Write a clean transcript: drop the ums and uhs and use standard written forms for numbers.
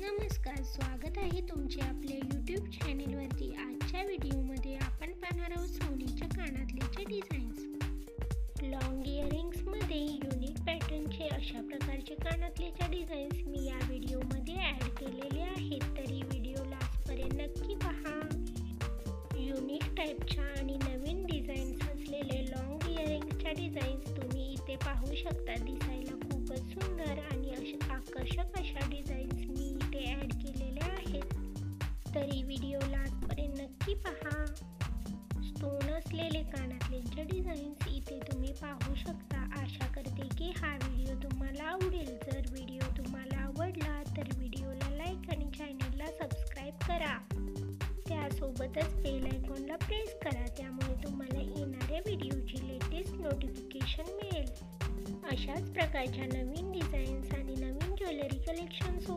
नमस्कार, स्वागत आहे तुमचे आपल्या यूट्यूब चॅनेलवरती। आजच्या व्हिडिओमध्ये आपण पाहणार आहोत सोन्याच्या कानातल्याचे डिझाईन्स। लॉंग इयरिंग्समध्ये युनिक पॅटर्नचे अशा प्रकारचे कानातल्याच्या डिझाईन्स मी या व्हिडिओमध्ये ॲड केलेले आहेत, तरी व्हिडिओ लास्टपर्यंत नक्की पहा। युनिक टाईपच्या आणि नवीन डिझाईन्स असलेले लॉंग इयरिंग्सच्या डिझाईन्स तुम्ही इथे पाहू शकता। दिसायला खूपच सुंदर आणि आकर्षक अशा डिझाईन्स मी इथे ॲड केलेल्या आहेत, तरी व्हिडिओ लास्टपर्यंत नक्की पहा। स्टोन असलेले कानातल्यांचे डिझाईन्स इथे तुम्ही पाहू शकता। आशा करते की हा व्हिडिओ तुम्हाला आवडेल। जर व्हिडिओ तुम्हाला आवडला तर व्हिडिओला लाईक आणि चॅनलला सबस्क्राईब करा। त्यासोबतच बेल आयकॉनला प्रेस करा, त्यामुळे तुम्हाला येणाऱ्या व्हिडिओची लेटेस्ट नोटिफिकेशन मिळेल। अशाच प्रकारच्या नवीन डिझाईन्स आणि नवीन ज्वेलरी कलेक्शन्स